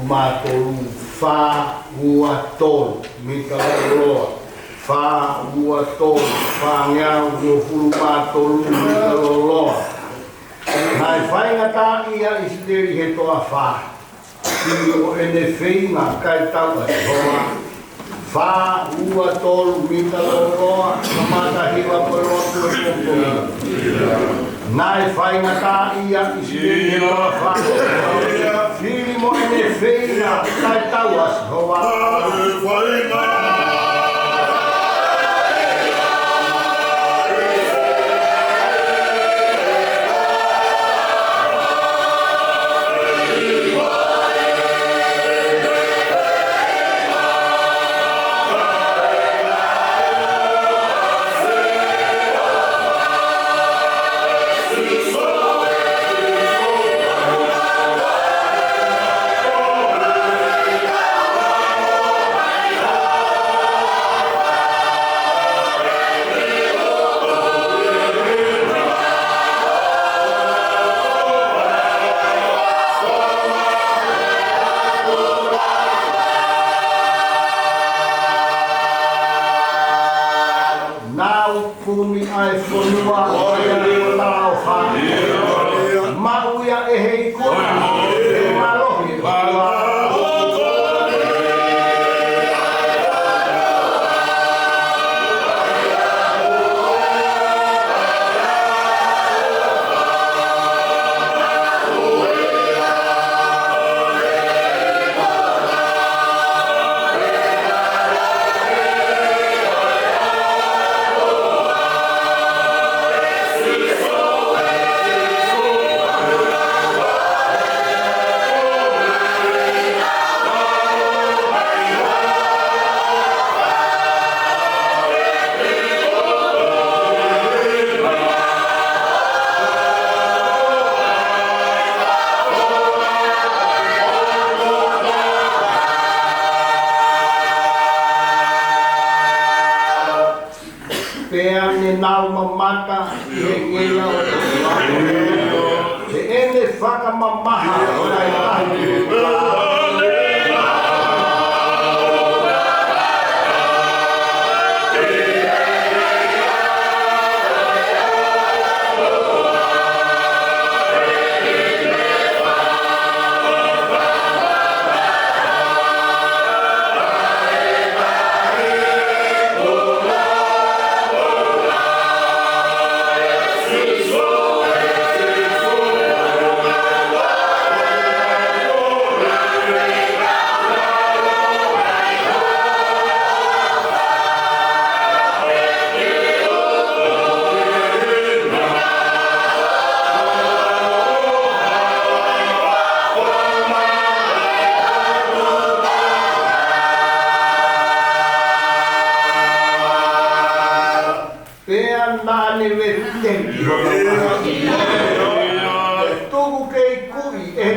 matolu fa ua tolu mikaloloa fa ua tolu fa ngau no fulu matolu mikaloloa nai whainga tā ia isiteri he toa wha ki o ene whainga kai tau e hoa wha ua tolu mikaloloa kamata hiwa parotu e pokomi nai whainga tā ia isiteri he toa wha Fili mo ene whainga kai tauas hoa. Puni ai whanua oia o tau wha mauia e hei kua e marohi Pea ne nau mamata i he ngela o te ene whakamamaha o nai tahi. Pea nane we tenki tuku kei kui e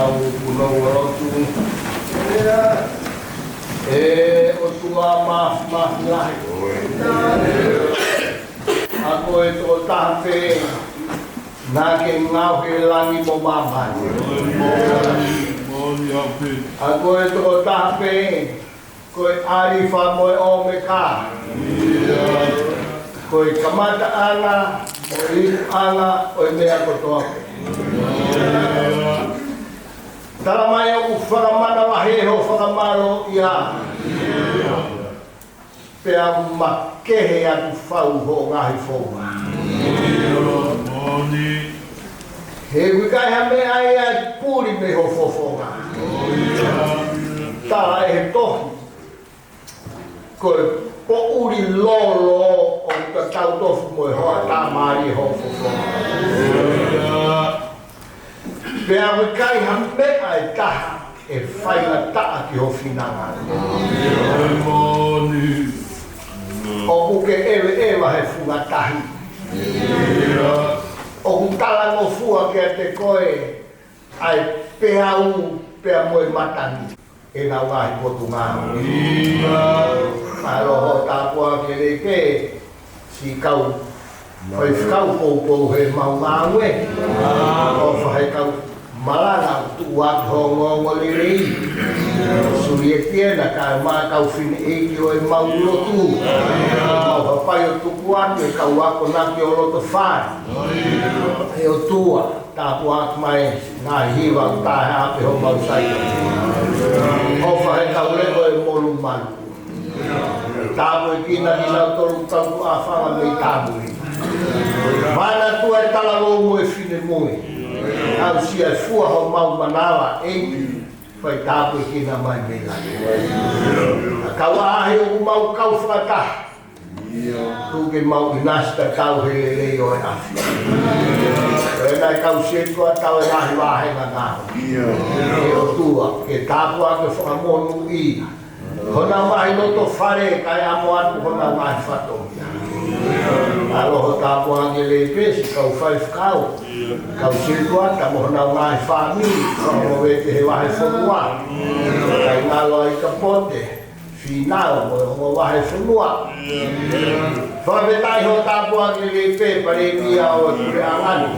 mau pulau tu o tua maaf lahi ako ito tape na ke ngau ke langi mo mamai ako ito tape koe arifa mo o meka koe kamata ana o inu ana o mea kotoa taramai o whakamana waheho whakamaro ia pea makehe atu whau ho ngahi whonga he wikai ha mea ia puri me ho whonga tala e tohi koe po uri lolo o ka tau tofu mo e hoa tā maari ho whonga pea wikai ha mea e taha e whainga taa ki ho whinanga o kuke ewe ewa he whungatahi o kutala no fua ke te koe ai pea u pea moe matani e nga wahi potu ngā aroho tāpua ke reke si kau whai whakau pou he mau ngāwe o whai kau malanga tuat hongo ngolirei suri e tiena ka ma kau fini e ki o e mau lotu mau hapai o tukuan e kau wako naki o loto whai e o tua tāpu ak mai ngā hiwa tahe ape ho mau saito o whai kau lego e molu manu tāpu e kina kina toru tau a whanga mei tāpu mana tua e tala lo mo e fine moe au si ai fua ho mau manawa e fai tāpu e kina mai mei lani a kau ahe o mau kau whakata tuke mau inasta kau he lelei o e afi e nai kau setua tau e nahi wahenga ngāo e o tua ke tāpu ake whakamonu ina hona mahi loto whare kai amo atu hona mahi whatomia aloho tāpu ake le pesi kau whai whakau kau setua tamo hona mahi whami whamo wete he wahe whanua kai ngalo ai ka pote finao mo wahe whanua whawetai ho tāpu ake le pe pare mia o ture angani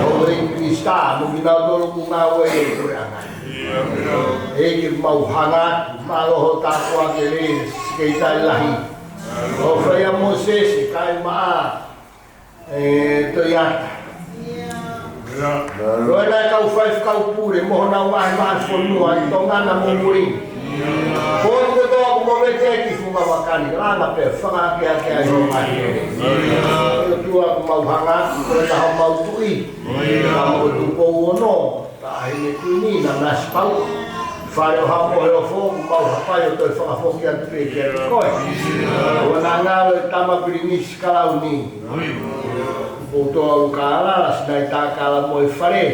o rei krista mo minau dolo ku ngā ue e ture angani e ki mau hanga maloho tāpu ake le skeitai lahi o whaia Moses kai maa toiata Roe nai kau whai whakau pure moho nau ngahi mahi whanua i tō ngana mo muri Koi ko toa ko mo vete ki funga wakani Rana pe whanga ke ake ai ho ngahi Koi tua ko mau hanga Koi na ho mau tui Ka mo tupo uono Ta ahine kuini na nasi pau Whare o hapo he o whoku mau hapai o toi whakafoki atu pe ke ake koe Koi na ngāwe tama piringisi kalau ni o toa o ka alala sinai tā kala mo e whare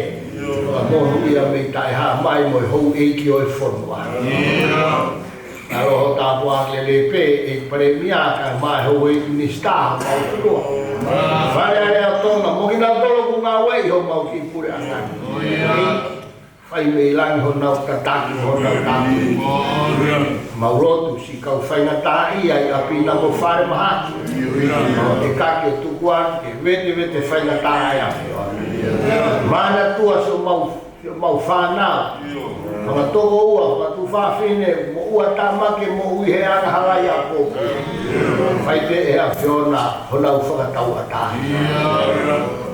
mohu ia mei tai ha mai mo e hou eiki o e whonua aroho tāpu ake le pe e pare mia ka mai hou eiki ni staa mau turua whare are a tonga mohina tolo ku ngā wei ho mau ki pure angani whai mei langi ho nau tataki ho nau tāpu mau rotu si kau whainga tā ia i api na mo whare mahaki e kake tukuan e vete whainga tā ia mana tua so mau whanau Mga toko ua, mga tu whawhine, mo ua tamake mo ui he anga harai a pōku whai te e a whiona honau whakatau atahi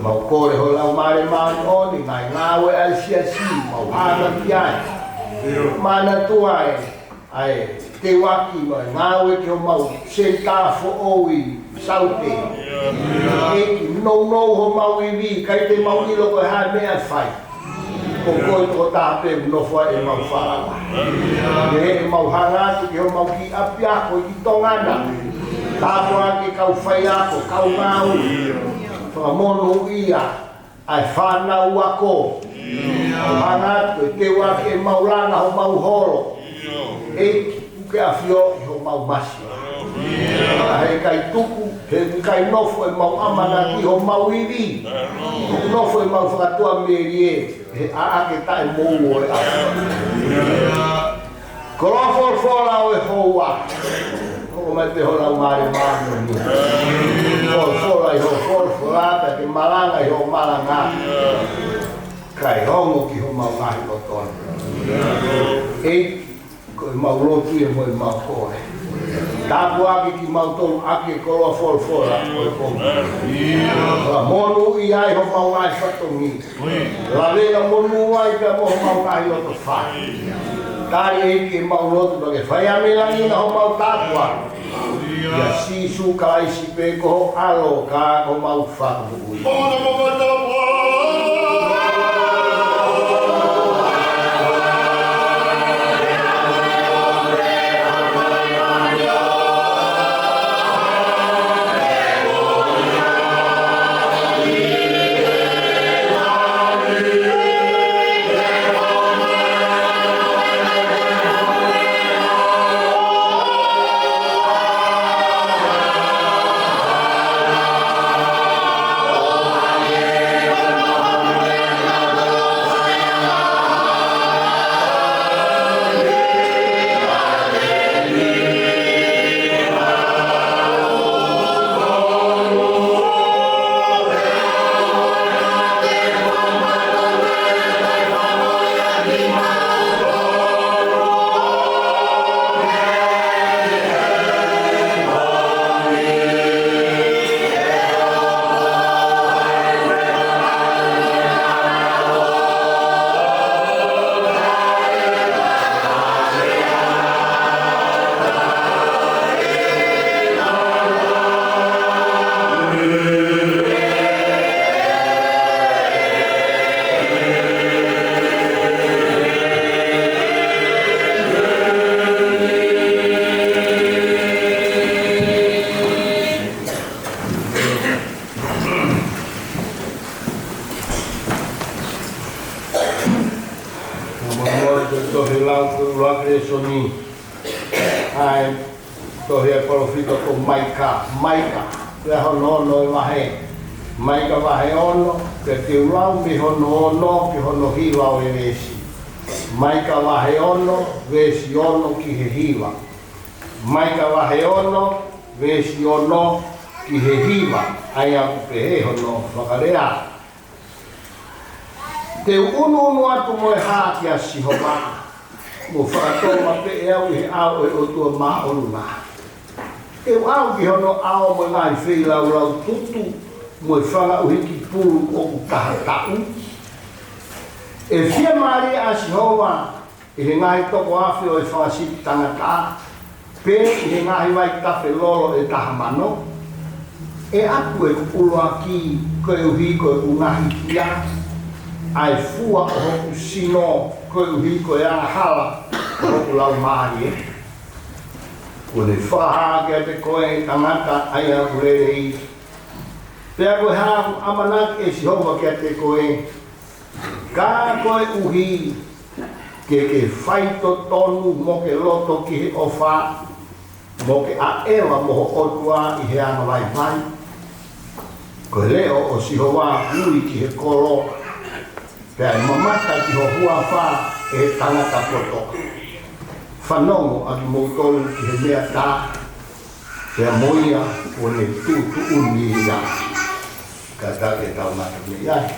mau kore holau mare maani oni ngai ngāwe ai siasi mau hana ki ai mana tua ai te waki mai ngāwe ki ho mau sentā fo oui saute eki nou ho mau iwi kai te mau ilo koe hai mea whai ko koi ko tāpe no fwa e mau whāra e mau hangatu ki ho mau ki apia ko i tongana tāpua ki kau whai ako kau ngāu whakamono ia ai whanau ako hangatu e te waki e mau langa ho mau horo e uke a whio i ho mau masi He kai tuku, he kai nofo e mau amana ki ho mau iwi. Nofo e mau whakatua merie, he aake tae mōmo e aka. Kolo fola o e hoa. Ko mai te hora mare mano. Fola i ho fola te malanga i ho malanga. Kai hongo ki ho mau ngahi o tonu. E ko mau lotu e mo e mau kore. Tapu ake ki mau tonu ake kolo fola o e komu. Monu i ai ho mau ngahi whatongi. La vela monu ai ka mo mau ngahi o to whai. Tari e ki mau lotu pake whai amilangi na ho mau tapua. Ia sisu ka isi pe ko alo ka ko mau whakui. Maika wahe ono, te te ulau mi hono ono, ki hono hiwa o e resi. Maika wahe ono, vesi ono ki he hiwa. Maika wahe ono, vesi ono ki he hiwa. Ai aku pe he hono whakarea. Te unu atu mo e haa ki a sihoma. Mo whakatoma pe e au i he au e o tua maa onu nā. E au ki hono au mo ngai whi lau tutu. Mo e whanga uhiki puru o ku tahatau. E whia maari a Sihowa, i he ngahi toko awhi o e whangasiti tangata, pe i he ngahi wai tawhi lolo e tahamano, e aku e kupulua ki koe uhi koe ungahi kia, ai fua o hoku sino koe uhi koe hala o hoku lau maari e. Kone whaha kia te koe tangata ai a urerei. Pea koe hāku amanak e Sihowa kia te koe, ka koe uhi ke whaito tonu mo ke loto ki he ofa, mo ke aewa mo ho otua i he ana vai vai. Koe leo o Sihowa hui ki he kolo, pea i mamata ki ho hua wha e he tangata potoka. Whanongo aki moutolu ki he mea tā, pea moia o ne tutu uni i a. Kata ke tau mata me iai.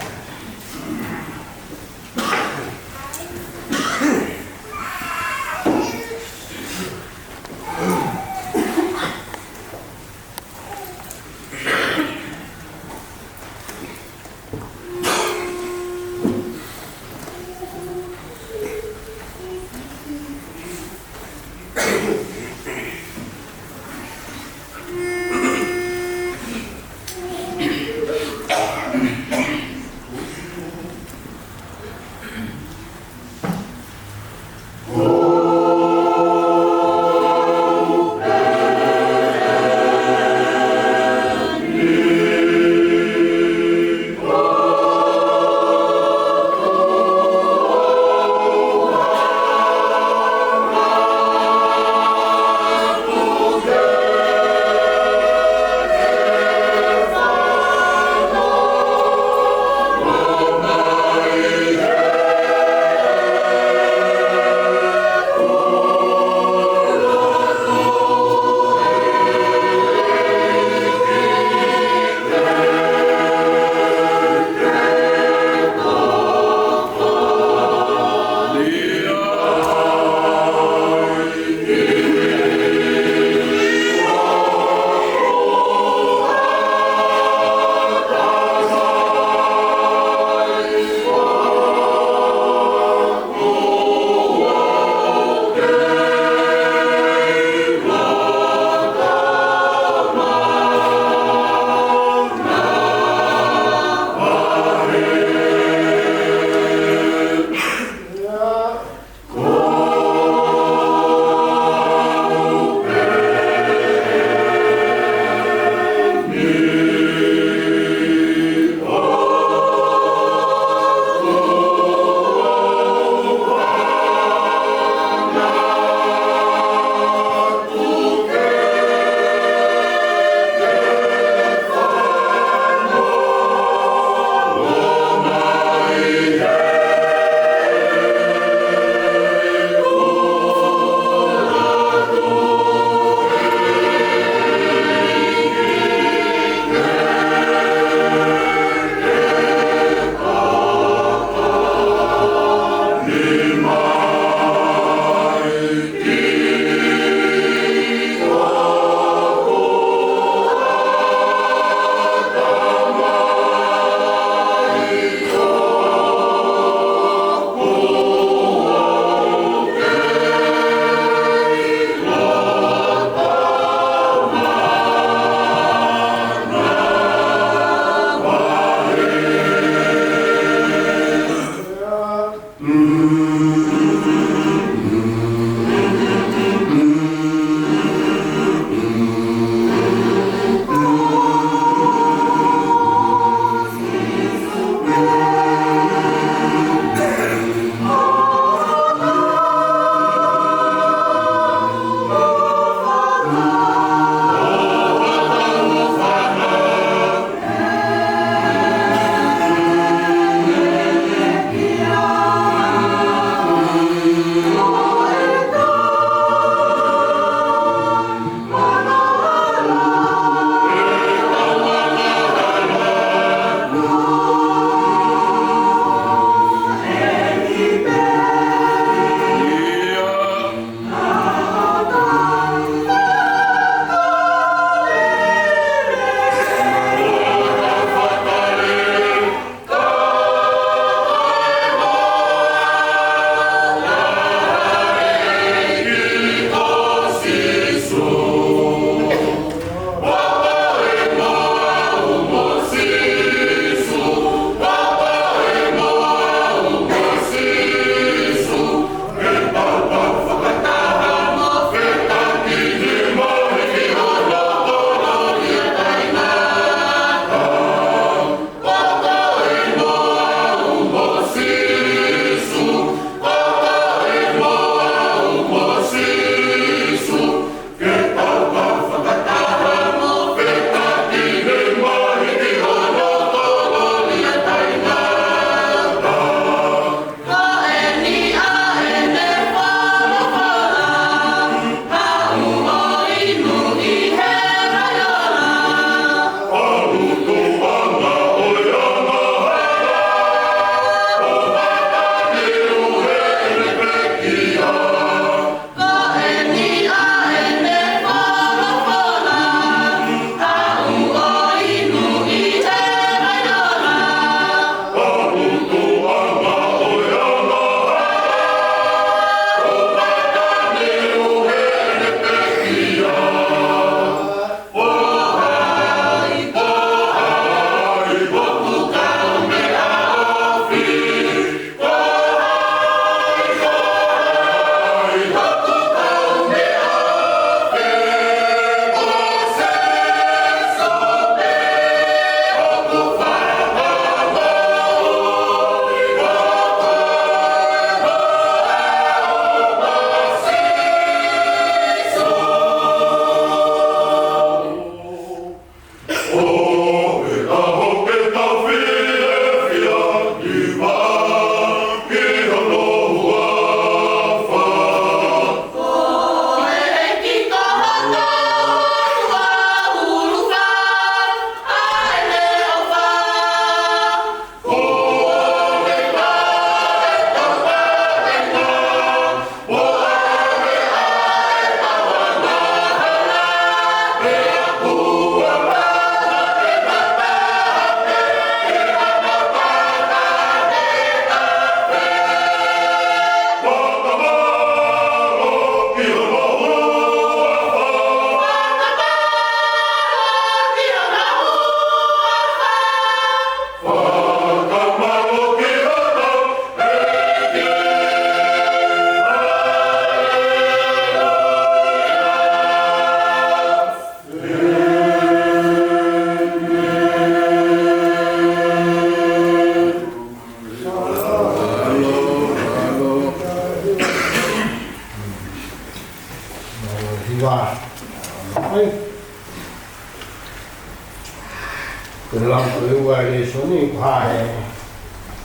lang ko yung lesson ni Pahe.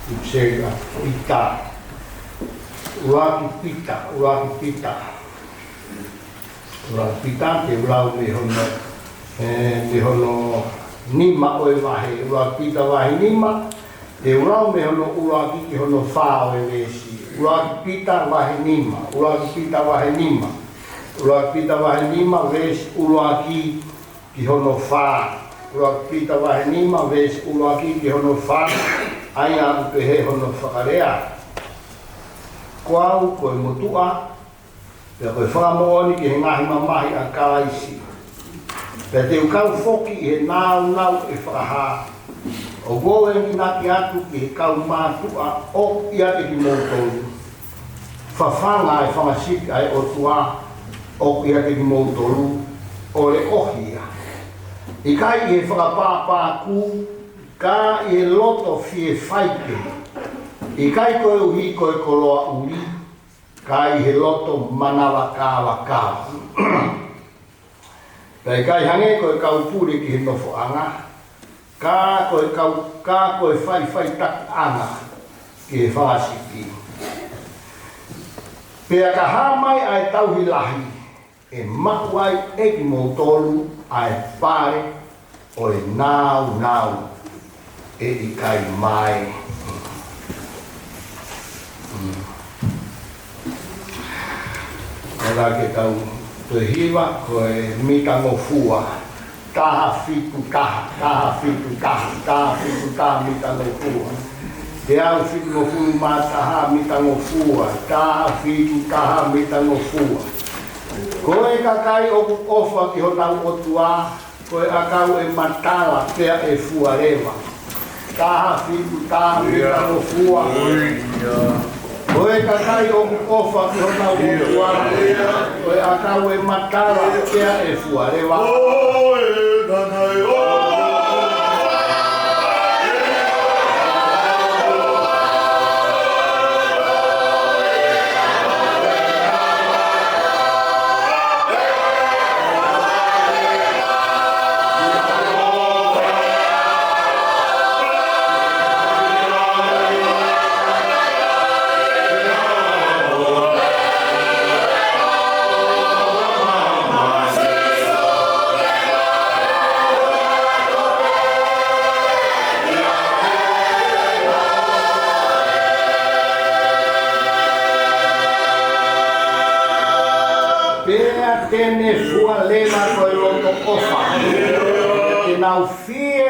Ipsega, pita. Uraki pita. Uraki pita, te ulau me hono nima oe wahe. Uraki pita wahe nima. Te ulau me hono uraki ki hono wha oe lesi. Uraki pita wahe nima. Uraki pita wahe nima. Uraki pita wahe nima, ves uraki ki hono wha. Uraki pita wahe nima, ves uraki ki hono wha. Ai a uke he hono whakarea. Koau koe motua, pia koe whakamooni ki he ngahi mamahi a kaisi. Pia te ukau foki i he nau e whakaha. O goe ni naki atu ki he kau mātua o ia te ki moutoru. Whawhanga e whangasiki ai o tua o ia te ki moutoru o le ohia. I kai i he whakapāpā ku, ka i he loto fie whaike. I kai koe uhi koe koloa uri, kai he loto manawa kawa. Pai kai hange koe kau pūre ki he nofo anga, ka koe whai tak anga ki he whaasiki. Pea ka hamai ai tauhi lahi, e makuai e ki mōtolu ai pare o e nau e i kai mai. Ora ke tau te hiwa koe mitango fua. Taha fitu taha mitango fua. Te au fitu no fulu mā taha mitango fua. Taha fitu taha mitango fua. Koe kakai oku ofa ki honau otua. Koe akau e matala pea e fua rewa. Taha fitu taha mitango fua. Koe kakai oku ofa ki honau otua. Koe akau e matala pea e fua rewa. Tene fua lena koe loto ofa. Te nau fie.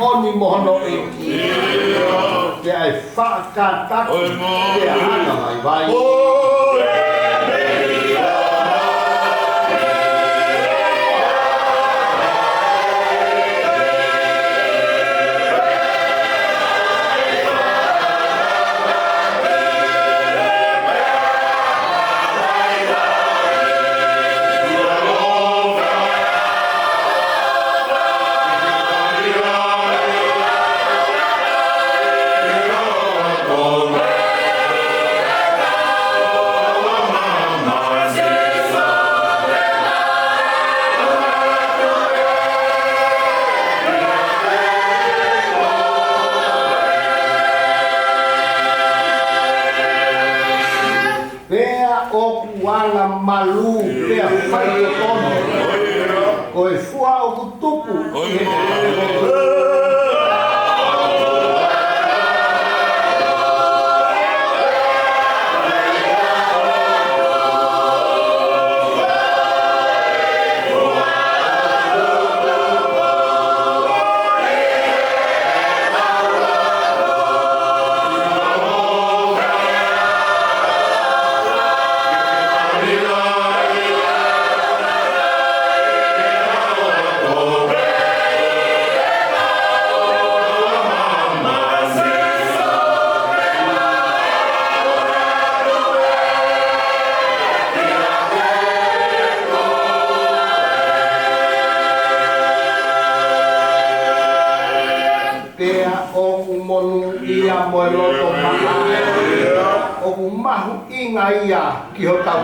Oni mohono e ki. Te ai whakataki. Te hana mai vai. Wana malu pea whai o tono. Koe fua o kutupu. o kumonu ia mo loto maa o kumahu inga ia ki ho tau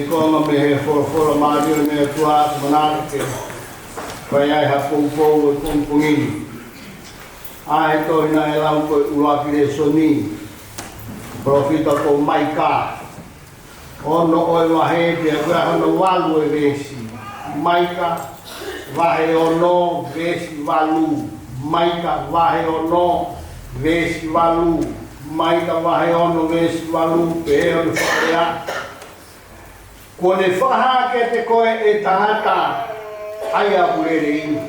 Como me for mario me tua manar que vai ai hapung pungini ai to na ela ko ula kire soni profita ko maika ono oi wahe de agora no walu e vesi maika wahe ono vesi walu maika wahe ono vesi walu maika wahe ono vesi walu pe o farea ko ne faha ke te koe e tangata ai a purere inu.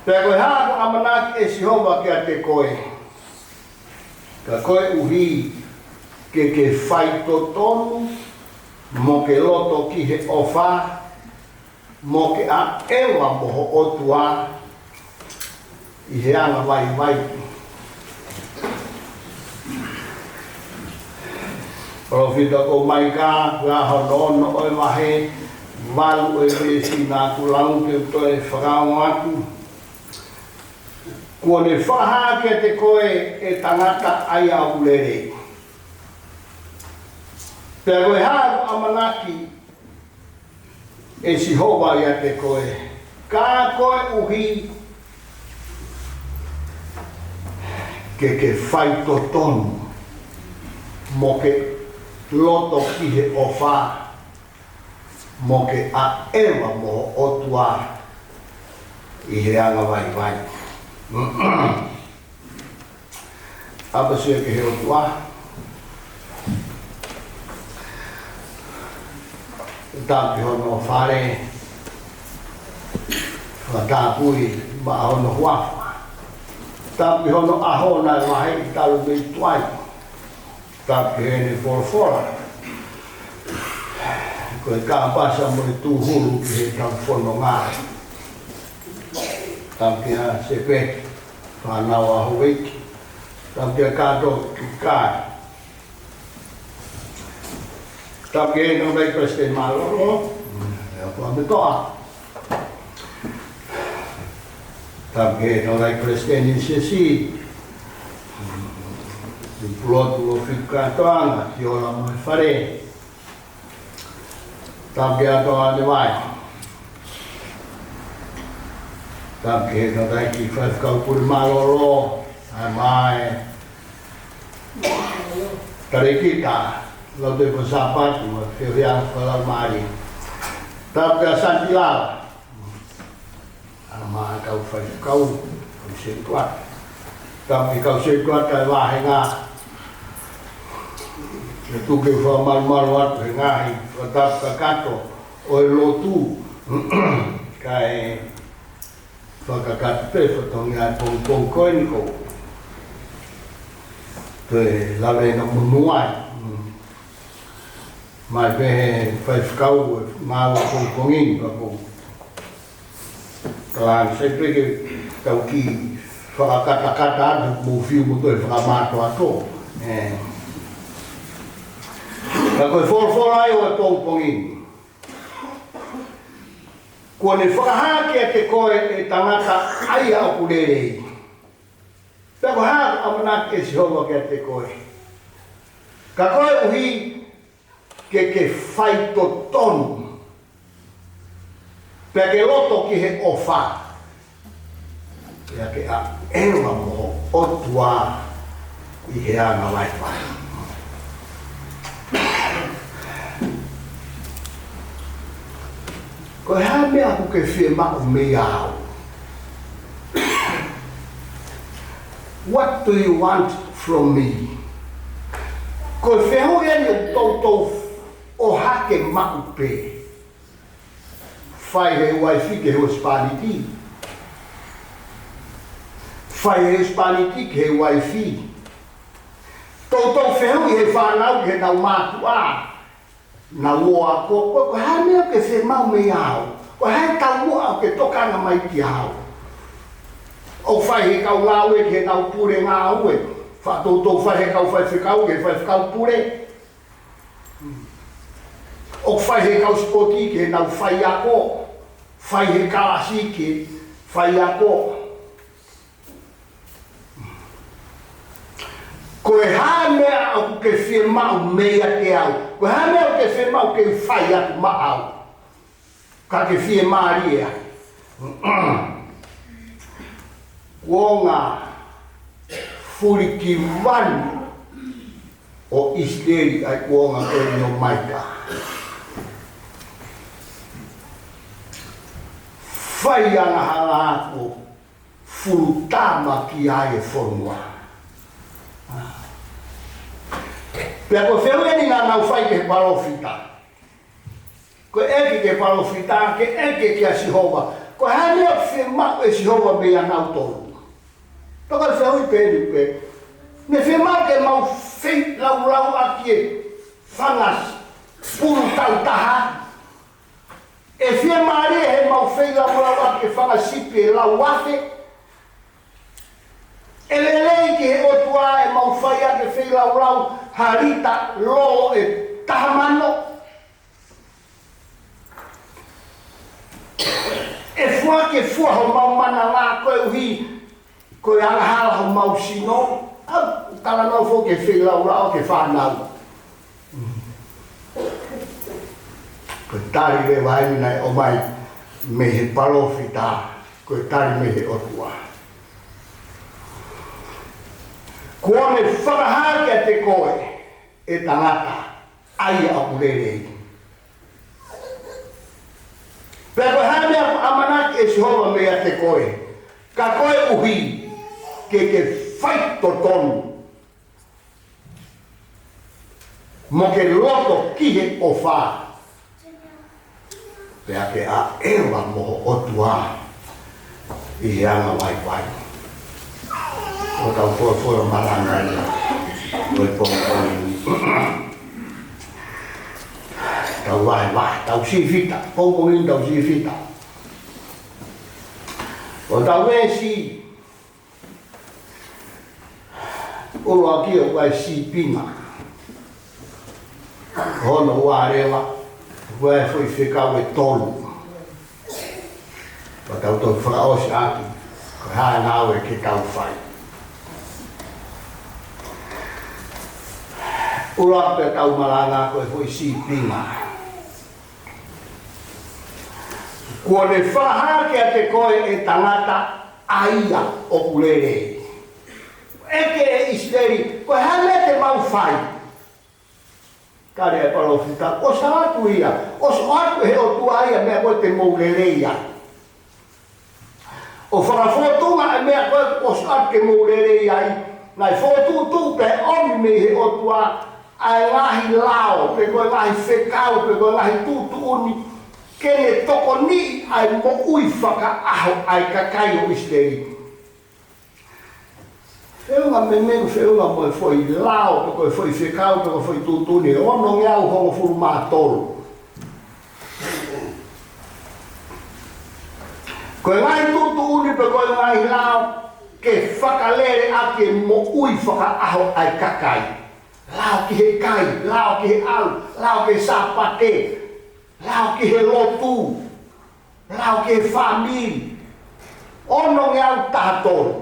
Te koe hako amanaki e sihova ke a te koe. Ka koe uhi ke whai totonu mo ke loto ki he ofa mo ke a ewa moho otua i he anga vai. Profita ko maika ga hono o mahe valu e vesi na kulang ke to e frau aku ko ne faha ke te koe e tangata ai a ulere te koe ha amanaki e sihova ia te koe ka koe uhi ke fai totonu mo ke loto ki he ofa mo ke a ewa mo otua i he anga vai. Apa sua ke he otua ta ki hono fare ta pui ma hono huafa ta ki hono ahona mai talu be tuai ta kene fora ko ka pasa mo tu hulu ki ta fono nga ta kia se pe fa na wa huik ta kia ka do ka ta kia no vai preste malo ya po ame toa ta kia no vai preste ni si il ploto lo fica toanga che ora non fare tabbia toa de vai tabbia no dai chi fa calcol malo mai tarekita lo devo sapato ma feriamo con l'armadio tabbia santilava ma kau fai kau se kuat tapi kau se kuat kai wahenga tu ke fa mal wat ngai fatap ka kato o lotu kai fa ka kat pe fa tong ya pong koin ko te la le no muai mai pe fa kau ma pong in pa ko klan sempre ke kau ki fa kata mo fiu mo to fa ma to ato ka koe whorwhora ai o e pongpongin. Kua ne whakahake a te koe e tangata ai au kurerei. Pea ko hāku amanaki e Sihova ke a te koe. Ka koe uhi ke whai to tonu. Pea ke loto ki he ofa. Pea ke a ewa moho otua i he anga waipai. Ko hea mea ku ke whie mako me au. What do you want from me? Ko wheho eni o tautou o hake mako pe. Whai he waifi ke he Hispaniti. Whai he Hispaniti ke he waifi. Tautou wheho i he whanau ke nau mātu a. Na loa ko ha mea ke se mau me au. Ko ha tau mua ke tokanga mai ki au. O whai he kau lawe ke nau pure ngā ue. Whātou whai he kau whai whikau ke whai whikau pure. O whai he kau spoti ke nau whai ako. Whai he kalasi ke whai ako. Ko e hā mea au ke whie mau mea ke au. Ko hā mea au ke whie mau ke whai atu ma au. Ka ke whie maaria. Ko ngā furiki wani o Isteri ai ko ngā koe no maika. Whai anga hanga ako furutama ki ai e whonua. Pea ko wheu eni ngā nau whai ke parofita. Ko eke ke parofita, ke eke ke a Sihova. Ko hane o whi mau e Sihova mea nau tolu. Toka wheu i pēni pē. Ne whi mau ke mau whi lau aki e whangas puru tau taha. E whi maari e he mau whi lau aki e whangas sipi e lau wafe. E lelei ki he otua e mau whai ake whi lau harita lolo e tahamano. E fua ke fua ho mau mana la koe uhi koe alahala ho mau sino. Kala nau fo ke whi lau ke whanau. Koe tari le waini nai o mai me he parofita. Koe tari me he otua. Kua me whakahake a te koe e tangata ai a kurerei. Pea koe hane a amanaki e Sihova mea te koe. Ka koe uhi ke whai to tonu. Mo ke loto ki he o whā. Pea ke a ewa moho otua i he anga waipai. O tau fora maranga ia. Noi pōpōni. Tau vai, tau sifita. Pōpōni tau sifita. O tau wēsi. Olo aki o kai sipinga. Hono ua rewa. Ua foi whikau e tolu. O tau tau whakaosi aki. Ko hae nāwe ke tau whai. Ura pe tau maranga koe foi sipinga. Kua ne whahake a te koe e tangata aia o kurerei. Eke e Isteri, koe hane te mau whai. Kare e parofita, o sa atu ia, o sa atu he o tua ia mea koe te mourereia. O whakafotunga e mea koe o sa atu ke mourereia ai. Nai whotutu pe omi me he o tua ai ngahi lao, pe koe ngahi whekau, pe koe ngahi tutu uni, kene toko ni ai mo ui whaka aho ai kakai o Isteri. Whiunga me meu whiunga mo e foi lao, pe koe foi whekau, pe koe foi tutu uni, ono ngeau hongo furu mātoro. Koe ngahi tutu uni, pe koe ngahi lao, ke whakalere ake mo ui whaka aho ai kakai. Lao ki he kai, lao ki he au, lao ki he sapate, lao ki he lotu. lau ke famili, ono ngau tahatolu.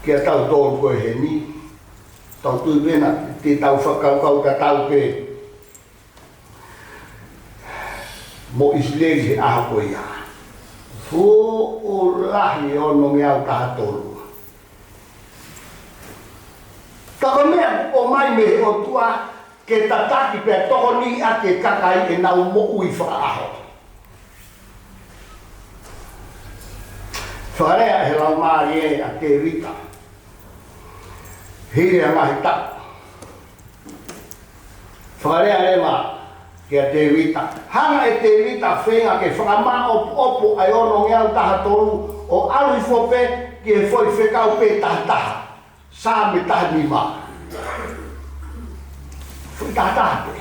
Kia tau tolu koe he ni, tau tui pena, te tau whakaukau ka tau pe. Mo Isleli he aha koe ia. Fō o lahi ono ngau tahatolu. Taka mea o mai me o tua ke tataki pe toho ni a ke kakai e nau mo ui whaaho. Wharea he lau maari e a ke rita. Hiri a ngahi taku. Wharea le ma ke a te rita. Hanga e te rita whenga ke whakama opo ai ono ngeau tahatolu o alu fope ke foi whekau pe tahataha. Sa me taha ni ma. Foi tahataha pe.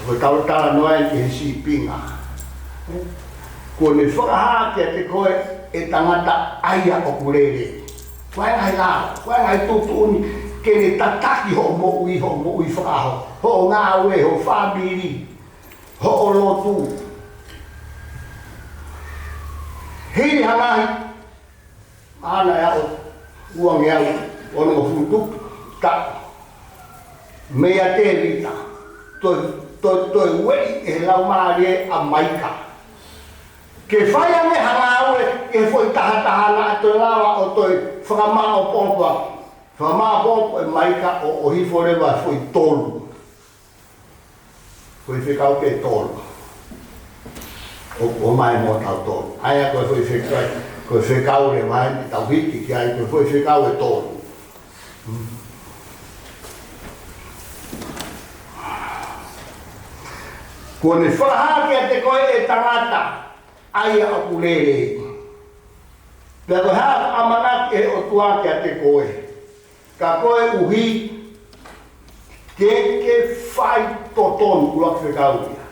Foi tautala noa ki he si pinga. Ko ne whakaha ki a te koe e tangata aia o kurere. Koe ngai lao, koe ngai tutuni ke ne tataki ho mo ui whakaho. Ho ngā ue, ho whabiri, ho o lotu. Hiri hangahi, ana ya o uang ya o no futu ta mea te rita to wei e lau maare a maika ke whaia me hangaue e foi tahatahana to lawa o toi whakama o popa whakama popa e maika o hiforewa foi tolu foi whekau ke tolu o mai mo tau tolu aia koe foi whekau ko whekau le mai ni tau hiki ki ai ko foi whekau e tolu. Ko ne whahake a te koe e tangata ai a kulere. Pea koe haa amanaki e o tuake a te koe. Ka koe uhi ke whai totonu ulak whekau ia.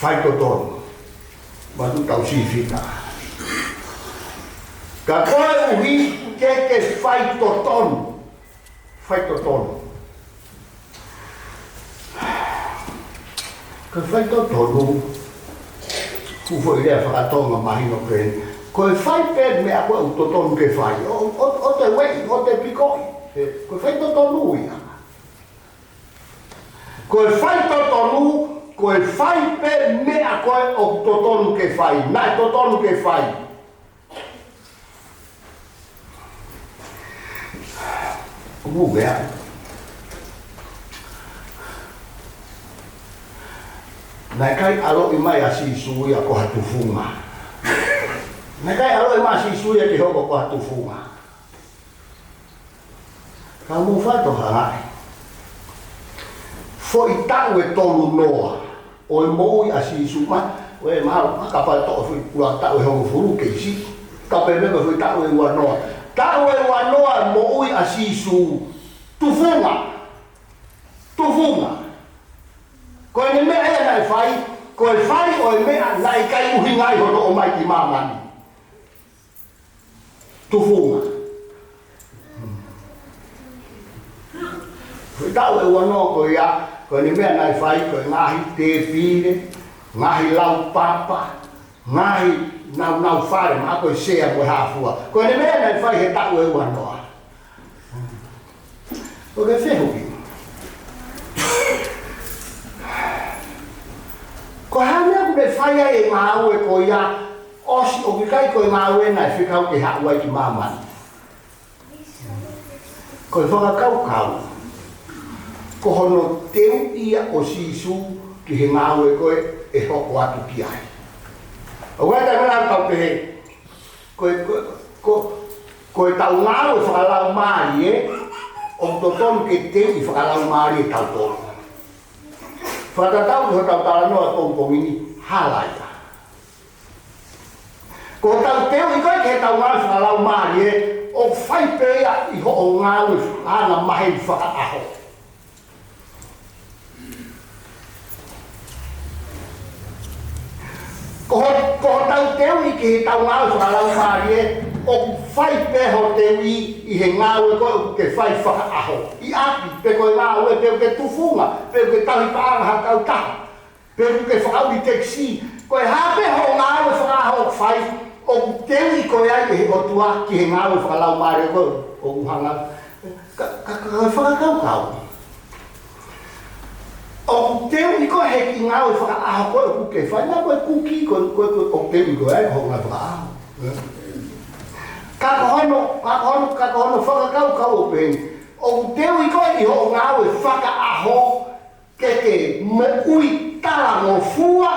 Whai totonu. Matu tau sifika. Ka koe uhi ke whai totonu. Whai totonu. Ka whai totonu. Kufo i rea whakatonga mahi no kren. Koe whai pēr mea koe u totonu ke whai. O te wei, o te pikoi. Koe whai totonu ia. Koe whai totonu. Koe whai pe mea koe o totonu ke whai. Nai totonu ke whai. Mea. Nai kai alo i mai a si sui a ko hatu funga. Nai kai alo i mai a si sui a ki hoko ko hatu funga. Ka mu whato hangai. Fo i tau e tolu noa. O e mou i a si suma. O e maru, kapa to fui kua tau e hongo furu keisi. Kape mebe fui tau e ua noa. Tau e ua noa mou i a si su. Tufunga. Tufunga. Koe ne mea ea nai whai, koe whai o e mea nai kai uhi ngai hono o mai ki mamani. Tufunga. Koe tau e wanoa koe ia, koe ne mea nai whai, koe ngahi te pire, ngahi lau papa, ngahi nau whare, maa koe sea koe hafua. Koe ne mea nai whai he tau e wanoa. Koe whehuki. Ko hana ku de whaia e ngāu e ko ia osi o ki kai ko e ngāu e nai whikau ke hau ai ki mamani. Ko e whakakau. Ko hono teu ia o sisu ki he ngāu e koe e hoko atu ki ai. O wai tai mana tau te he. Ko e tau ngāu e whakalau maari e. O totonu ke teu i whakalau maari e tau tonu. Whakatau ho tau tala noa tongkongini halaia. Ko tau teo i koe ke tau ngāu whakalau maari e, o whai pēia i ho o ngāu hana mahi whakaaho. Ko tau teo i ke tau ngāu whakalau maari e, o fai peho te ui I he ngāwe koe ke fai whakaaho. I api pe koe ngāwe pe ke tufunga, pe ke tahi paanga hakau taha. Pe ke whakauri teksi, koe hape ho ngāwe whakaaho fai, o te ui koe ai he otua ki he ngāwe whakalau maare koe, o uhanga. Ka whakakau kau. O te ui koe he ki ngāwe whakaaho koe ke fai, nā koe kuki koe o te ui koe ai ho ngāwe whakaaho. Kakahono whakakau kau pehi. O te ui koe I ho ngāwe whakaaho ke mo ui tala mo fua,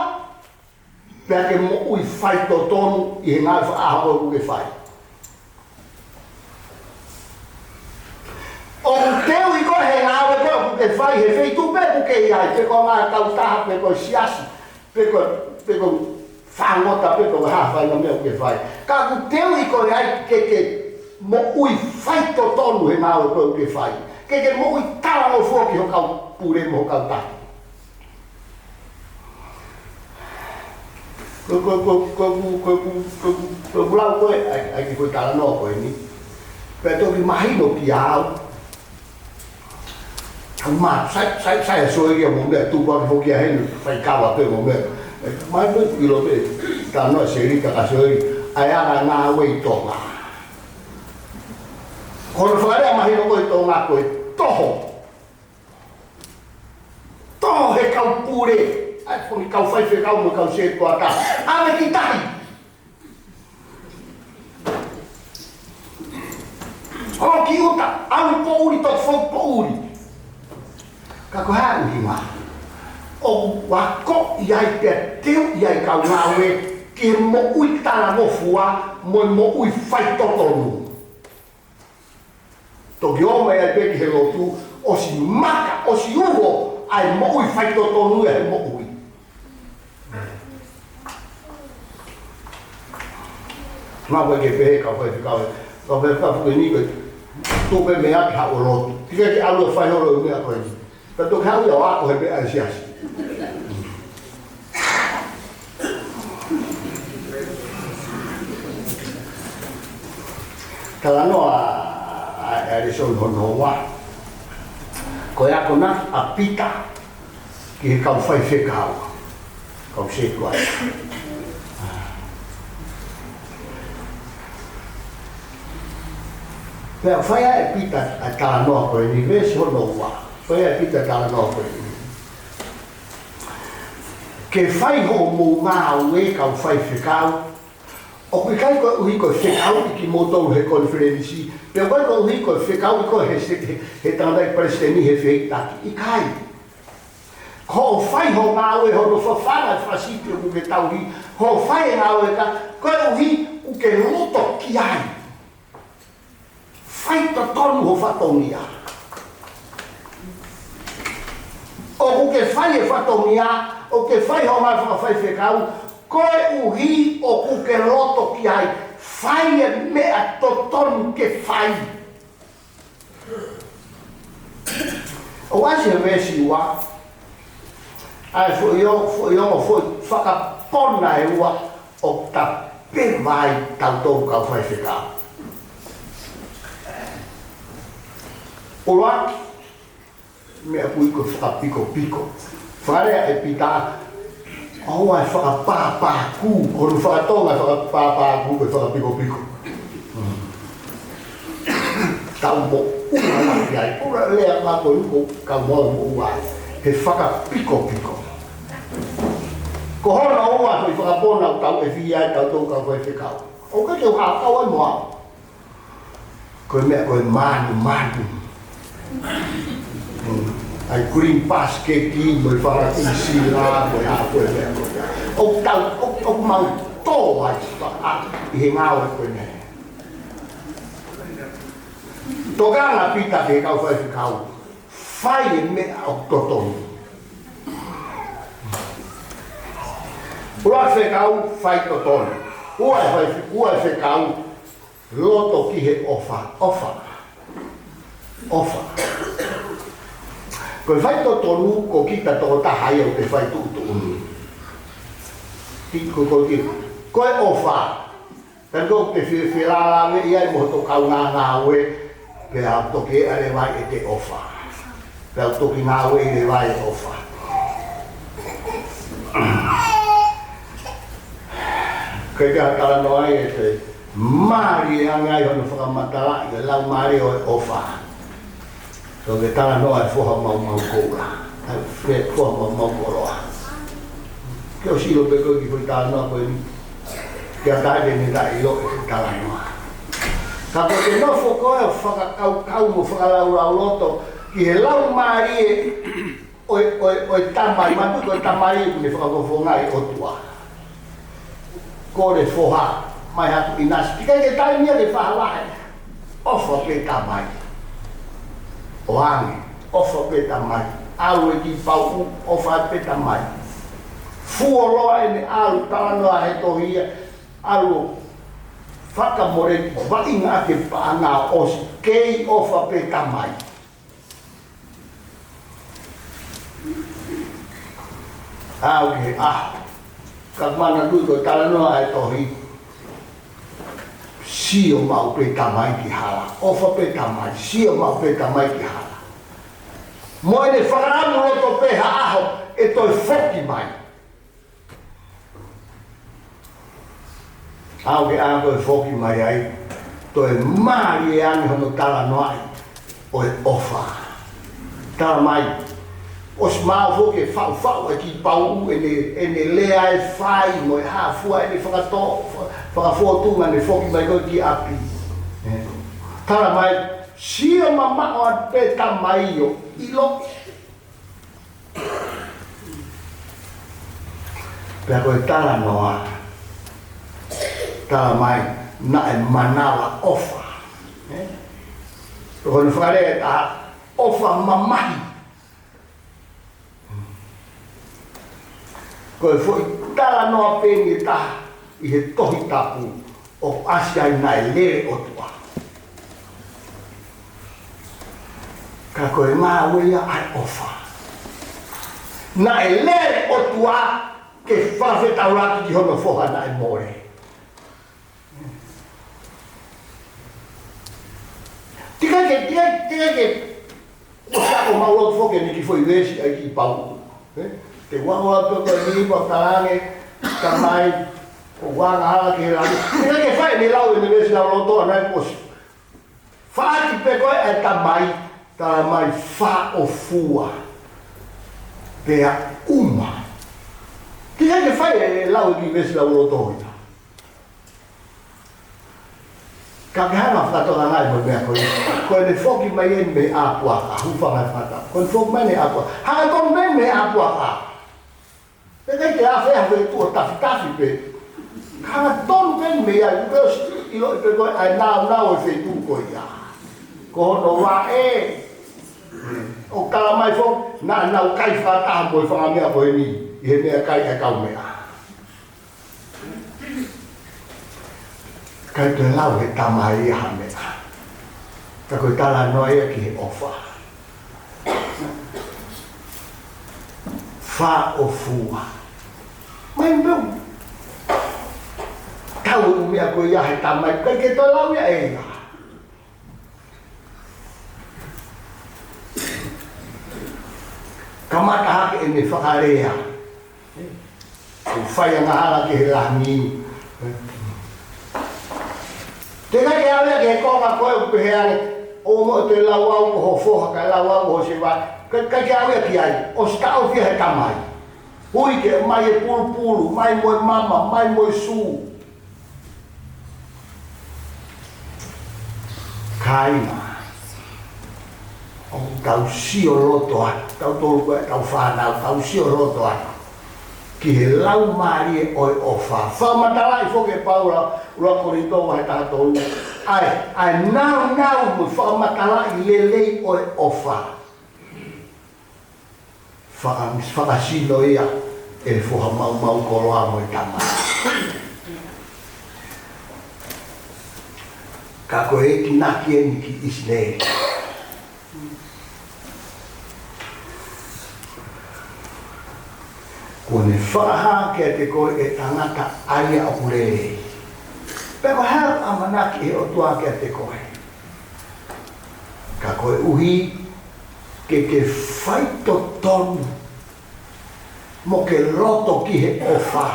pia ke mo ui whai to tonu I he ngāwe whakaaho koe ke whai. O te ui koe he ngāwe koe ke whai, he whei tupe ke iai, pe koe ngā kau taha, pe koe siasi, pe koe whangota pe koe hawhai na mea ke whai. Ka ku te ui koe ai ke mo ui whai to tonu he ngāwe koe ke whai. Ke mo ui tala mo fua ki ho kau pure mo ho kau taha. Ko bulau koe, ai ki koe tala no koe ni. Pe toki mahino ki au. Ma, sai a soi kia mo mea, tu kwa ki hoki a henu, whai kawa pe mo mea. Mai mo ilo pe, ta no se rika ka soi, ai ara ngā wei tonga. Kono whakarea mahino koe tonga koe, toho. Toho he kau pure. Ai poni kau whai whi kau mo kau se kua ta. Awe ki tahi. O ki uta, awe po uri to whau po uri. Ka ko hea uhi ngā. O wako iai te teo iai kau ngāwe ki mo ui tala mo fua mo ui whai totonu. Toki ome ai peki he lotu, o si maka, o si uho ai mo ui whai totonu e he mo ui. Ngā koe ke pehe kau whai whikawe, kau whai whikawe ni koe, tōpe me aki hao lotu. Tika ki alua whai horo mea koe ni. Ka toki hau iau ako he pe ai siasi. Tala noa a reson hono wa. Koe ako na a pita ki he kau whai whekau. Kau se kuai. Pea whai a pita a tala noa koe ni reson hono wa. Whai a pita tala noa koe ni. Ke whai ho mō ngā ue kau whai whekau. O kui kai koe uhi koe whekau I ki motou he konferensi. Pea koe koe uhi koe whekau I koe he tāndai presiteni he wheitaki. I kai. Ho whai ho ngā ue ho no whawhana whasiti o kuke tauhi. Ho whai ngā ue ka koe uhi uke loto ki ai. Whai to tonu ho whatongia. O kuke whai e whatongia, o ke whai ho ngā whai whekau, koe uhi o kuke loto ki ai, whai e mea to tonu ke whai. O wasi he mesi ua, ai fwiongo whakapona e ua o ta pe vai tautou kau whai whekau. O raki, mea pui ko whakapiko. Wharea e pita, aua e whakapāpāku, kono whakatonga whakapāpāku e whakapiko. Tau mo ua laki ai, ura lea mako uko ka moa mo ua ai, he whakapiko. Ko hona ua hui whakapona o tau e whia ai tau tau ka koe whekau. O ka tau hākau ai moa. Koe mea koe manu. Ai green basket ki mo fara isi la mo ya ko e o tau o mau to ai a I he ngā ore koe ne. Toka ngā pita te kau whai whikau, whai e mea o totonu. Ua whikau, whai totonu. Ua whikau, loto ki he ofa. Koe whai totonu ko kita toko tahai au te whai tuutu unu. Koe ofa, Tanto te whiwhirala me ia mo to kau ngā we pe a toke ale vai e te ofa. Pe a toki ngā we le vai e ofa. Kei te hatala noa e te maari e angai hono whakamatara i lau maari o e ofa. So ke tala noa e whoha mau koura. Whoha mau koroa. Ke o siro pe koe ki whai tala noa koe ni. Kia tae ni ta i lo e te tala noa. Ka ko te nofo koe o whakakau mo whakalaurau loto ki he lau maari e o tamai, matu ko tamai e kune whakakofonga i otua. Ko re foha, mai hatu i nasi. Tika ke tai mia ke whahalahe. Ofa pe tamai. O hangi, ofa pe tamai. Alu e ki pau, ofa pe tamai. Fuoloa e ne alu, talanoa he tohia. Alu, whakamore, wainga ke paanga osi. Kei ofa pe tamai. Au ke aho. Ka mana lui ko tala noa e tohi sio mau pe tamai ki hala, ofa pe tamai, sio mau pe tamai ki hala. Mo ene whakaramu roto pe haaho e toi whoki mai. Au ke ako e whoki mai ai, toi maari e ani hono tala noa o e ofa. Tala mai. Os mau foke fau e ki pau ene lea e whai mo e hafua ene whakafotunga ne foki mai koe ki api. Tara mai, sia mama o a peta mai o ilo. Pea koe tara noa. Tara mai, na e manala ofa. Koe whakare ta ofa mamahi. Koe foi tala noa pēngi taha i he tohi tapu o asia i nai lere o tua. Ka koe ngā wea ai ofa. Nai lere o tua ke whawhetau raki ki hono whoha nai more. Tika ke o sako maulot whoke ni ki foi wesi ai ki pau. Te wawa to ko ni pa tarange tamai o wanga hala ke la ni ke fai ni lau ni vesi lau loto na pos fa ki pe ko e tamai fa o fua pe a uma ti ke fai e lau ki vesi lau loto ita ka ka ma fa to na nai mo be ko ne foki mai en me a pua a hu fa mai fa ta ko foki mai ne a pua ha ko me a pua a Pekei te awhea hoi tua tafi pe. Kanga tonu pen me ai, upeos ilo i pe koe ai nau e whei tū koe ia. Ko hono wā e. O kala mai fong, nā nau kai whātaha koe whangamea koe ni. I he mea kai e kau mea. Kai te lau he tamai ia ha mea. Ka koe tala noa ia ki he ofa. Fa o fua. Mai meu. Tau u mea koe ia he tamai, kai ke toi lau ia e ia. Ka mata hake e me whakarea. O whai anga hala ke he lahmi. Te kai ke awea ke he konga koe upe he ane, o mo te lau au ko ho foha kai lau au ho se wai. Kai ke awea ki ai, o sta o fia he tamai. Hui ke mai e pulu, mai moe mama, mai moe su. Kaina. O tau sio roto atu, tau tolu koe, tau whanau, tau sio roto atu. Ki he lau maari e oi ofa. Whamatalai whoke paura, ua korito wa he tātou. Ai nau mo whamatalai lelei oi ofa. Whakasino ia e whoha mau koroa mo i tama. Ka koe e ki naki e ni ki Israel. Ko ne whaaha ke te koe e tangata aia apurere. Peko hau a manaki e o tua ke te koe. Ka koe uhi ke whaito tonu mo ke roto ki he ofa.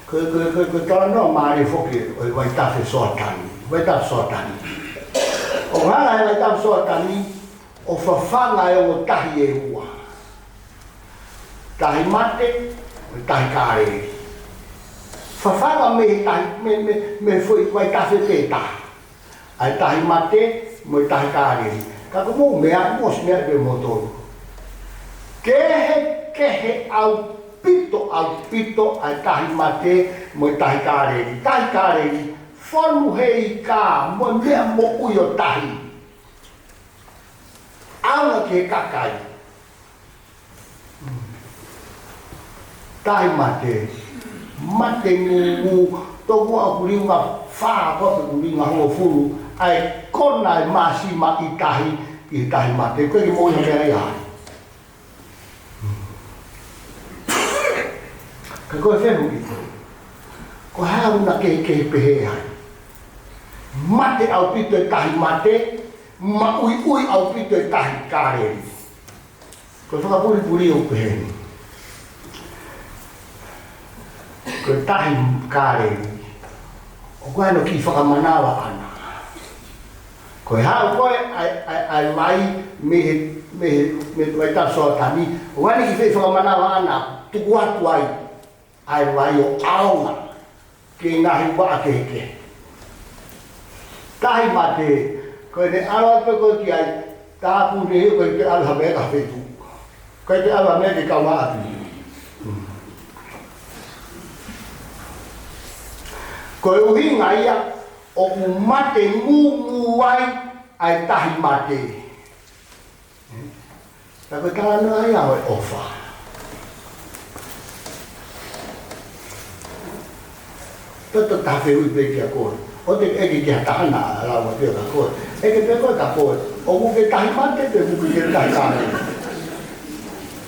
Koe tala no maari foki o i waitafe soatani. Waitafe soatani. O hana e waitafe soatani o whawhanga e o tahi e ua. Tahi mate, tahi kāre. Whawhanga me fui waitafe pēta. Ai tahi mate, mo tahi kāre. Ka kumo mea, mo si mea pe motoru. Kehe au pito ai tahi mate, mo tahi kāre. Tahi kāre, whanu hei kā, mo mea mo ui o tahi. Auna ke kakai. Tai mate ngu toku a kuringa whaa kote kuringa hoa furu ai kona e masi ma i tahi mate koe ki moi hea ia ka koe whenu ki ko hauna ke pehe hai mate au pito e tahi mate ma ui au pito e tahi kāreri koe whakapuri o pehe koe tahi kāreri o koe no ki whakamanawa ana koe hao koe ai mai me waita soatani o wani ki whakamanawa ana tuku atu ai mai o aunga ke ngahi waa keke tahi mate koe ne awa pe koe ki ai tāpu ne koe te alha mea ka whetu koe te alha mea ke kauma atu koe uhi ngaia o ku mate ngu ai ai tahi mate. Ta koe tala nua ia o e ofa. Toto tafe ui pe kia koe. O te eke kia tahana alawa pia ka koe. Eke pe koe ka koe. O ku ke tahi mate pe ku ke tahi kare.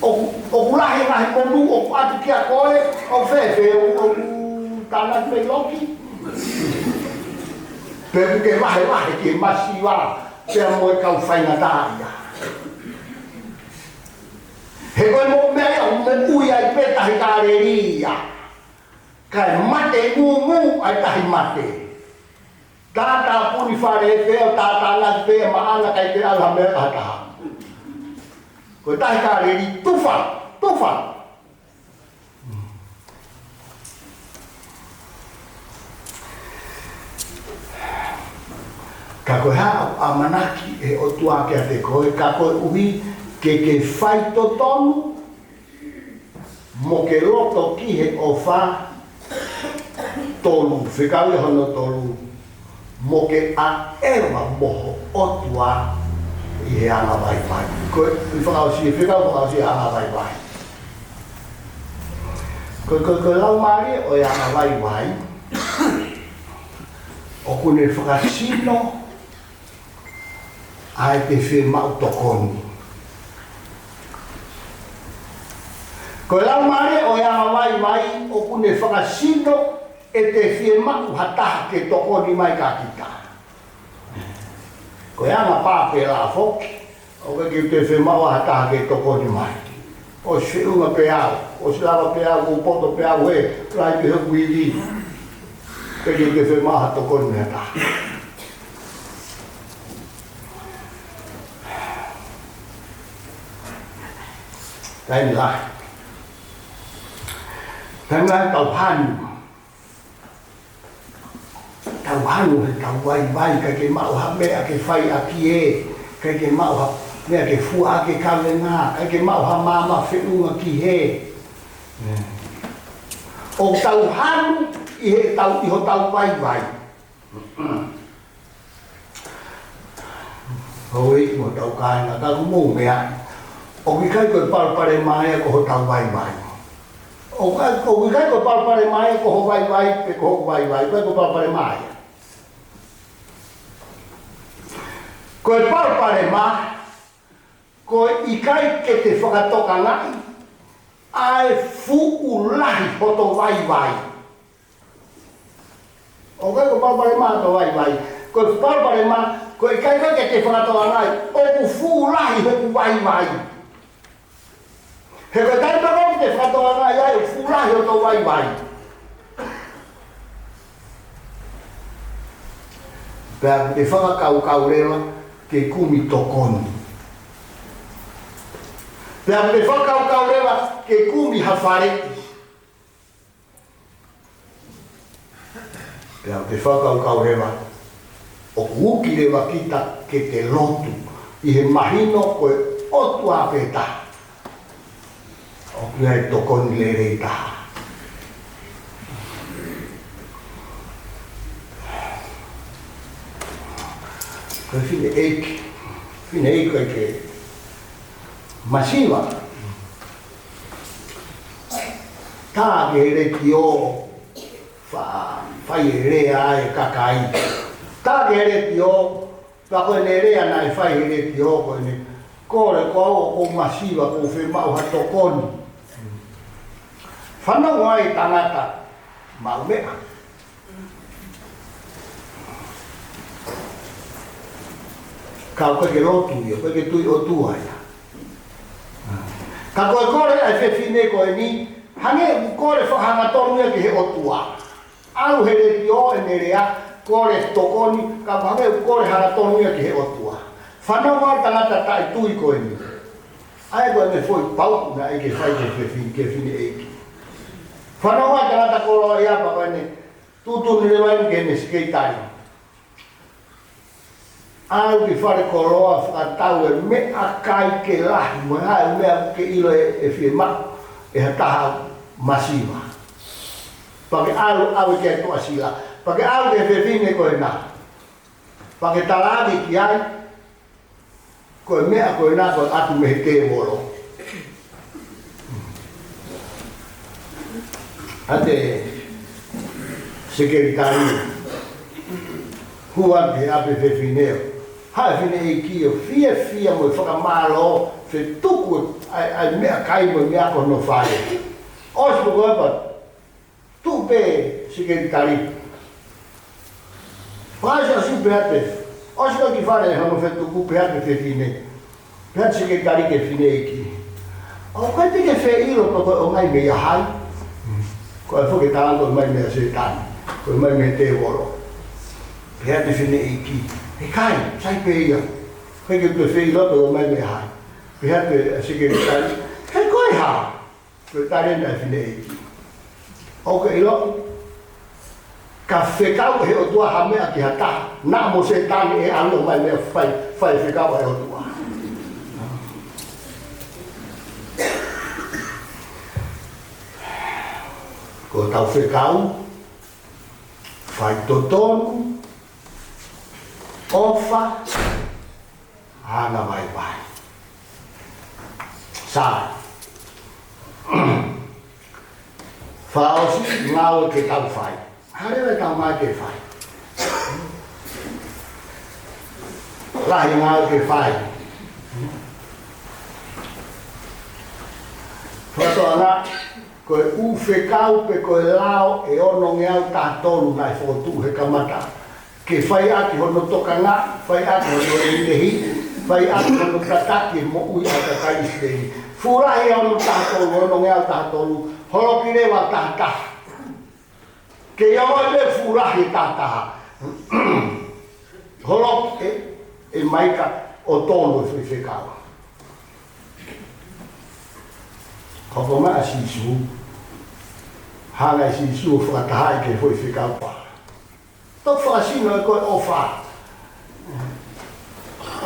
O ku lahi konu o ku atu kia koe. O fefe o ku tāna pe loki. Pero que vai que masiva pela moi kau faina taia. He koe mo mea mo ui ai pe tahi kāreria. Kai mate ngu ai tahi mate. Tata puni whare peo tata ngas peo maana kai te alha mea kataha. Koe tahi kāreri tufa. Ka koe haa a manaki e o tua ke a te koe, ka koe uhi ke whaito tonu, mo ke roto ki he o wha tolu, whikau e hono tolu, mo ke a ewa moho o tua i he anga vai. Koe whikau si anga vai. Koe lau maari o e anga vai, o kune whakasino, ai te whemau tokoni. Ko lau mare o ia vai o kune whakasino e te whemau hataha ke tokoni mai ka kita. Ko ia nga pāpe la whoki, o ke te whemau hataha ke tokoni mai. O si unga peau, o si lava peau, o poto peau he, rai te huku i li. Ke te whemau hataha tokoni hataha. Đây là tàu hanu tàu vai cái mạo hấp mẹ cái phay à kia cái mạo hấp mẹ cái phu à cái cam lên na cái mạo hấp mà phải uống à kia ô tàu hanu tàu vai thôi một tàu cài là ta cũng mù mẹ o ki kai koe parapare mai ko ho tau vai. O ki kai koe parapare mai ko ho vai pe ko ho vai koe ko parapare mai. Koe parapare mai, koe i kai ke te whakatoka ngai, ai fuulahi hoto vai. O kai ko papare ma to vai. Ko papare ma ko kai ka ke whakatoa ngai. O ku fuulahi hoku vai. He ko kai ka ke whakatoa ngai ai fuulahi hoto vai. Pea e whakakau rewa ke kumi tokoni. Pea e whakakau rewa ke kumi hawhareki. Pea e whakakau rewa o kuuki rewa kita ke te lotu i he mahino koe otu apeta. O kia e tokoni le reita. Koe whine eiki ke masiwa. Tā ke re ki o whai rea e kakai. Tā ke re ki o koe ne rea nai whai re ki o koe ne kore koe o masiwa ko whi mau hatokoni. Whanau ai tangata mau mea. Ka koe ke lotu ia, koe ke tui o tua ia. Ka koe kore ai whewhine koe ni, hange kore whahanga tonu ia ki he o tua. Alu he re ki o e nerea, kore tokoni, ka hange kore hanga tonu ia ki he o tua. Whanau mai tangata tai tui koe ni. Ai koe me foi pau na e ke whai ke whine eiki. Whanau mai tangata koro ia pa koe ne, tutuni le mai ke ne skeitari. Au ki whare koroa whakatau e mea kai ke lahi mo hae mea ke ilo e whie mau e hataha masiwa. Pake au ke atua sila. Pake au ke whewhine koe nā. Pake talani ki ai koe mea koe nā koe atu me he te moro. Ate sekeritari huan ke ape whewhineo. Hae whine e ki o fia mo i whakamalo whe tuku ai mea kai mo mea kono whae. Osi mo koe pa tupe sekeritari. Whae sa su peate. Osi mo ki whare hano whe tuku peate whe whine. Peate sekeritari ke whine e ki. O koe te ke whe iro to koe o mai mea hai. Koe whuke tāngo mai mea se tani. Koe mai mea te woro. Peate whine e ki. E kai, sai pe ia. Koe ke tue whei loto o mai me hai. Pehea te sekeritari. Hei koe ha. Koe tarena e whine eiki. Oke i loto. Ka whekau he o tua ha mea ki ha taha. Nā mo se tani e alo mai mea whai whekau he o tua. Ko tau whekau. Whai totonu. Ofa hanga vai. Sai. Faosi ngau ke tau fai. Hare tau mai ke fai. Lahi ngau ke fai. Whatoana koe uwhekau pe koe lao e ono ngeau tātonu nai whotu he kamata. Ke whai aki hono toka ngā, whai aki hono rehi, whai aki hono tataki mo ui a takai stehi. Furahi hono tātolu, hono ngea tātolu, holoki rewa tātaha. Ke iawai me furahi tātaha. Holoki e maika o tolu e whekawa. Hoko maa sisu, hanga sisu o whakataha i ke whekawa. Tot whakasino e koe o wha.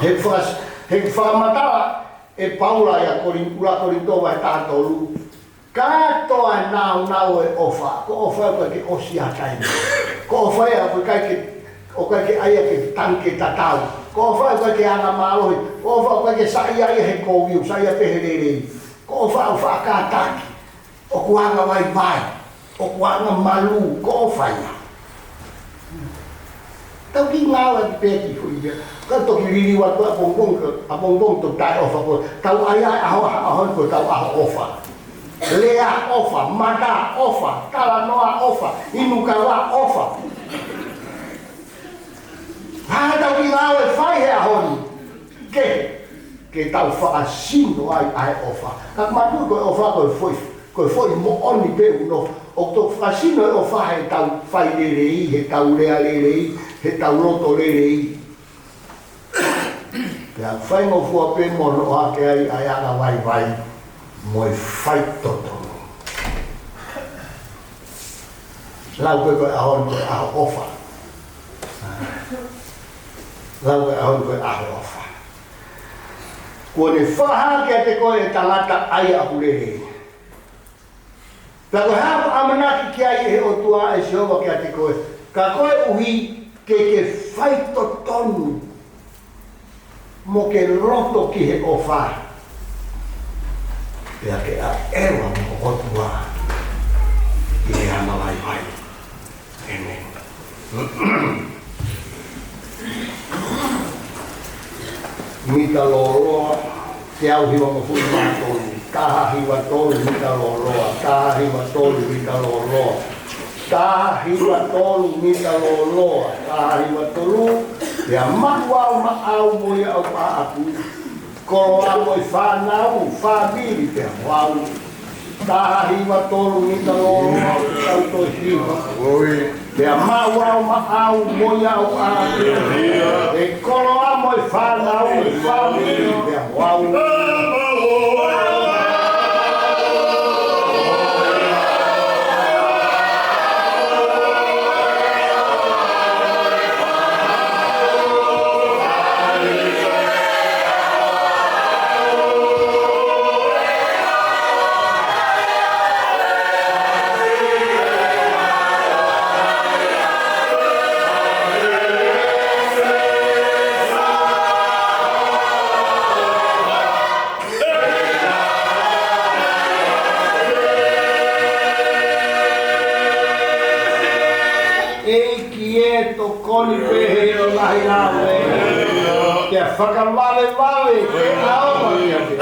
He whakamatala e paula ia ula korintoa e tātolu. Katoa nau e o wha. Ko o wha koe ke osi a kaini. Ko o wha o koe ke aia ke tanke tatau. Ko o wha koe ke anga mālohi. Ko o wha koe ke sai aia he kōwiu, sai a pehererei. Ko o wha kātaki. O kuanga vai. O kuanga malu. Ko o wha ia. Tau ki ngāo e pēki hui ia. Ka toki riri watu a bongbong to tai ofa ko. Tau ai aho ko tau aho ofa. lea ofa, mata ofa, talanoa ofa, inukawa ofa. Hata ukilawe fai hea honi, ke tau whaasino ai ofa. Kak matu koe ofa koe foi mo oni pe uno. O to whaasino e ofa he tau whai lerei, he tau rea lerei, he tau roto lerei. Pea whai mo fua pe mono o ake ai ana vai, moi whai toto. Lau koe koe ahon koe aho ofa. Lau koe ahon koe aho ofa. Kua ne whaha kia te koe e tangata ai ahu lerei. Pea koe hapa amanaki kia i he o tua e Jehova kia te koe. Ka koe uhi ke whai totonu. Mo ke roto ki he ofa. Pea ke a ewa mo o tua. I he ana vai. Amen. Mita loroa, te au hiwa mo fui mātoni. Taha hiwa tolu mita loroa, taha hiwa tolu mita loroa. Taha hiwa tolu mita loroa, taha hiwa tolu. Pea maku au maau moi au paapu. Koro au moi whanau, whabiri pea wau. Taha hiwa tolu mita loroa, au to hiwa. Pea mau au maau moi au paapu. E koro au moi whanau, whabiri pea wau. Koni pehe o lahi lawe, kia whakamale ke aoma kia te.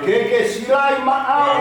Que silai maau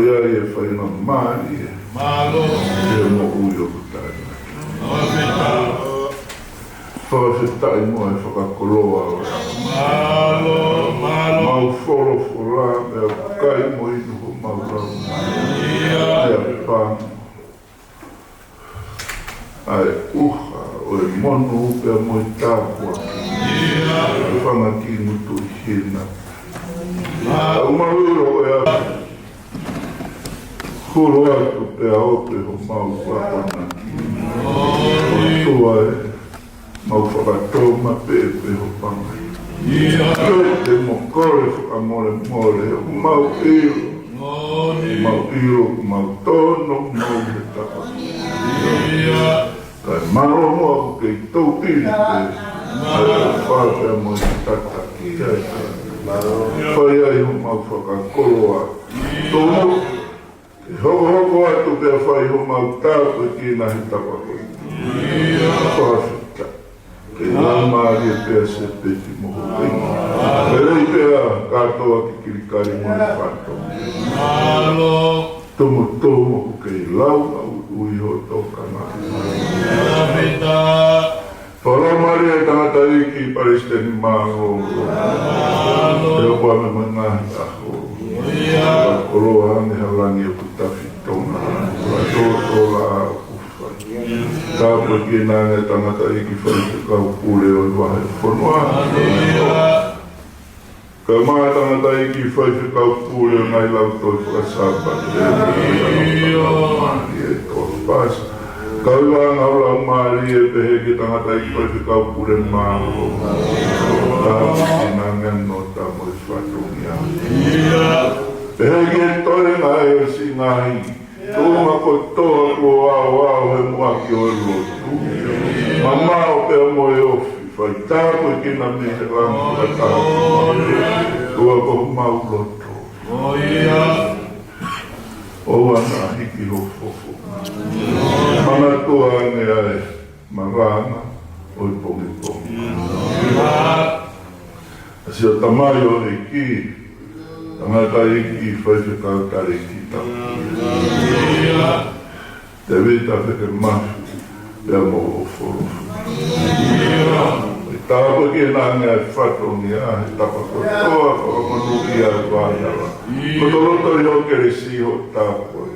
ia e whai na mani e. Malo. E mo ui o kutai. Whawhetai mo e whakakoloa o ea. Malo. Mau whoro whora mea kai mo inu ho mau rau. Mea pāna. Ai uha o e monu upea mo i tāpua. E whangaki mutu i hina. Au mauro e a huru atu pea ope ho mau whapanaki. O tua e mau whakatoma pe ho pangai. Te mo kore whakamore more o mau iro. Mau iro, mau tono, mau he tapa. Kai maro mo aku kei tau piri te. Ai whapea mo i tata ki ai kai. Whai ai ho mau whakakoloa. Tono, e hoko atu pia whai ho mau tāpu e ki nahi tapa koi. Whawhita. Ke lamari e pia se peti moho kei. E rei pia katoa ki kirikari mo i whato. Tomo ho kei lau na ui ho toka na. Wharamari e tangata iki paristeni māngo. E opa me mangahi aho. Koloa ane halangi o kutafi tonga. Kula tō la a kufai. Tāpua ki nānga tangata iki whaite kau pule o i wahe whanua. Ka maa tangata iki whaite kau pule o ngai lau toi whakasapa. E tō pāsa. Kaua ngaula maari e pehe ki tangata i koe kau pure māro. Tāpua ki nānga no tāmo i whatongia. Pehe ki e toe ngai o si ngahi. Tōma ko toa ko au he mua ki o e lotu. Mamā o pea mo e ofi. Whai tāpua ki na me he ramu ka tāpua. Tua ko mau loto. O ana hiki ho fofo. Mana tua ane ai marana o i pongi. Asi o tamai o e ki, tangata e ki whaife kaukare ki tapu. Te vita wheke mafu, pia mo o forofu. I tāpua ki e nānga e whatongi a, he tapa kotoa, whakamanu i a wāiara. Kotoroto i o kere si ho tāpua ki.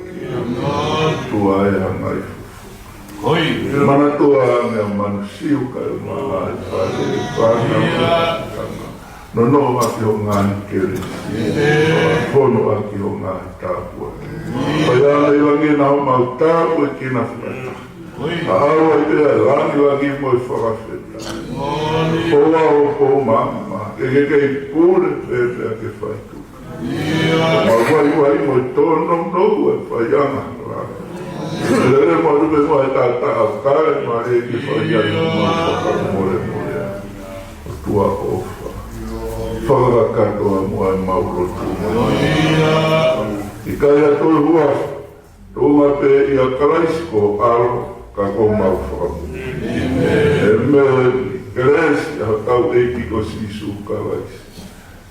Tua e hangai fufu. Mana tua mea manu siu kai o mana e whae e whana. No no aki ho ngāni kere. Hono aki ho ngāni tāpua. Pai ana i wangi na ho mau tāpua ki na whata. A awa i pia langi mo i whakawheta. Hoa o po mama. E kei pūre pēpea ke whaitu. Ma wai mo i tono no e whaianga rana. Ele mo rupe mo e tata a kare ma e ki whaia i mo whakamore morea. O tua ofa. Whakakatoa mo e mauro tūma. I kai a toi hua. Tōma pe i a karaisko aro ka ko mau whakamu. E me keresi a tau eiki ko sisu karaisi.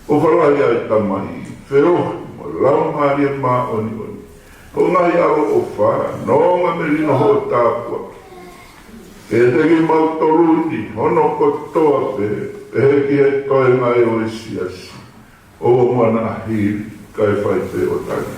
O wharai ai tamai. Whio mo laumari e maa oni. O ngai aro o whara, nōnga me rino ho tāpua. E teki mau toruni, hono kotoa pe, pehe ki he toi ngai o esiasi. O mana hiri, kai whai pe o tani.